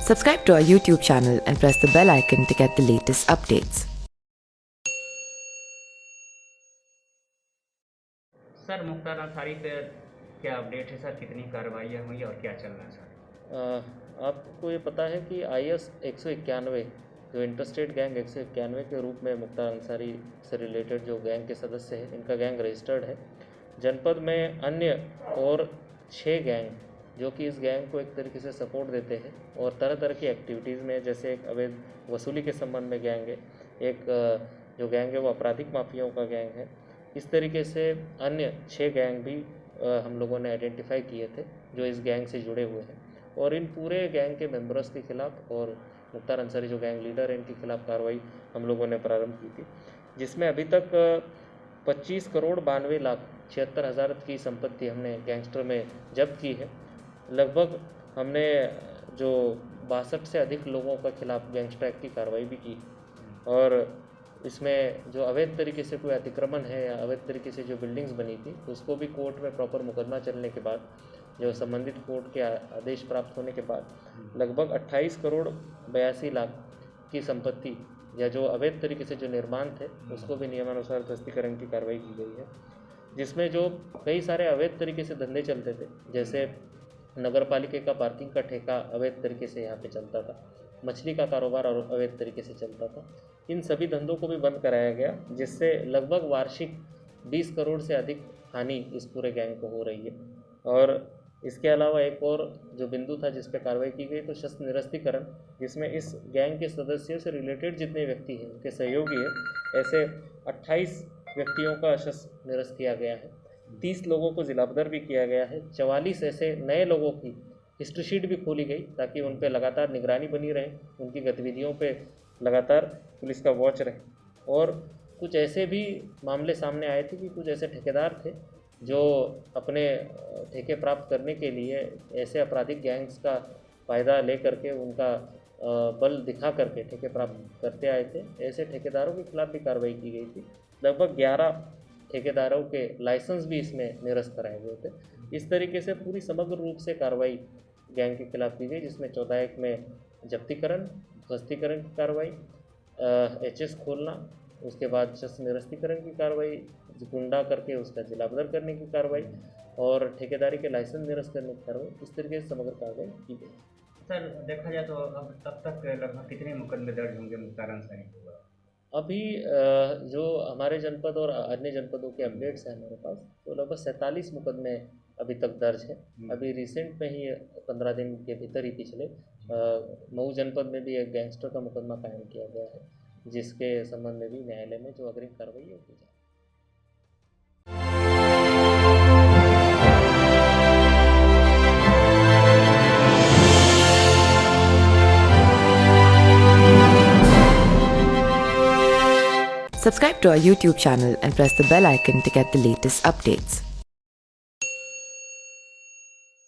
Subscribe to our YouTube channel and press the bell icon to get the latest updates. Sir Mukhtar Ansari पे क्या update है sir, कितनी कार्रवाइयाँ हुई और क्या चल रहा है सर? आपको ये पता है कि IS 191 जो इंटरस्टेट गैंग 191 के रूप में मुख्तार अंसारी से रिलेटेड जो गैंग के सदस्य हैं, इनका गैंग रजिस्टर्ड है। जनपद में अन्य और 6 गैंग जो कि इस गैंग को एक तरीके से सपोर्ट देते हैं और तरह तरह की एक्टिविटीज़ में, जैसे एक अवैध वसूली के संबंध में गैंग है, एक जो गैंग है वो आपराधिक माफियाओं का गैंग है। इस तरीके से अन्य 6 गैंग भी हम लोगों ने आइडेंटिफाई किए थे जो इस गैंग से जुड़े हुए हैं, और इन पूरे गैंग के मेंबर्स के खिलाफ और मुख्तार अंसारी जो गैंग लीडर है इनके खिलाफ कार्रवाई हम लोगों ने प्रारंभ की थी, जिसमें अभी तक 25 करोड़ 92 लाख 76 हज़ार की संपत्ति हमने गैंगस्टर में जब्त की है। लगभग हमने जो 62 से अधिक लोगों के खिलाफ गैंगस्टर एक्ट की कार्रवाई भी की, और इसमें जो अवैध तरीके से कोई अतिक्रमण है या अवैध तरीके से जो बिल्डिंग्स बनी थी उसको भी कोर्ट में प्रॉपर मुकदमा चलने के बाद, जो संबंधित कोर्ट के आदेश प्राप्त होने के बाद लगभग 28 करोड़ 82 लाख की संपत्ति या जो अवैध तरीके से जो निर्माण थे उसको भी नियमानुसार ध्वस्तीकरण की कार्रवाई की गई है, जिसमें जो कई सारे अवैध तरीके से धंधे चलते थे, जैसे नगर पालिका का पार्किंग का ठेका अवैध तरीके से यहाँ पे चलता था, मछली का कारोबार और अवैध तरीके से चलता था, इन सभी धंधों को भी बंद कराया गया, जिससे लगभग वार्षिक 20 करोड़ से अधिक हानि इस पूरे गैंग को हो रही है। और इसके अलावा एक और जो बिंदु था जिस पर कार्रवाई की गई तो शस्त्र निरस्तीकरण, जिसमें इस गैंग के सदस्यों से रिलेटेड जितने व्यक्ति हैं उनके सहयोगी हैं, ऐसे 28 व्यक्तियों का शस्त्र निरस्त किया गया है, 30 लोगों को जिलाबदर भी किया गया है, 44 ऐसे नए लोगों की हिस्ट्री शीट भी खोली गई ताकि उन पर लगातार निगरानी बनी रहे, उनकी गतिविधियों पे लगातार पुलिस का वॉच रहे। और कुछ ऐसे भी मामले सामने आए थे कि कुछ ऐसे ठेकेदार थे जो अपने ठेके प्राप्त करने के लिए ऐसे आपराधिक गैंग्स का फ़ायदा ले करके उनका बल दिखा करके ठेके प्राप्त करते आए थे। ऐसे ठेकेदारों के खिलाफ भी कार्रवाई की गई थी। लगभग 11 ठेकेदारों के लाइसेंस भी इसमें निरस्त कराए गए थे। इस तरीके से पूरी समग्र रूप से कार्रवाई गैंग के खिलाफ की गई, जिसमें 14 में जब्तीकरण, ध्वस्तीकरण की कार्रवाई, HS खोलना, उसके बाद शस्त्र निरस्तीकरण की कार्रवाई, गुंडा करके उसका जिलाबदर करने की कार्रवाई और ठेकेदारी के लाइसेंस निरस्त करने की कार्रवाई, इस तरीके से समग्र कार्रवाई की गई। सर देखा जाए तो अब तब तक लगभग कितने मुकदमे दर्ज होंगे मुख्तार अंसारी को? अभी जो हमारे जनपद और अन्य जनपदों के अपडेट्स हैं हमारे पास, तो लगभग 47 मुकदमे अभी तक दर्ज है। अभी रिसेंट में ही 15 दिन के भीतर ही पिछले मऊ जनपद में भी एक गैंगस्टर का मुकदमा कायम किया गया है, जिसके संबंध में भी न्यायालय में जो अग्रिम कार्रवाई है की जाए। Subscribe to our YouTube channel and press the bell icon to get the latest updates.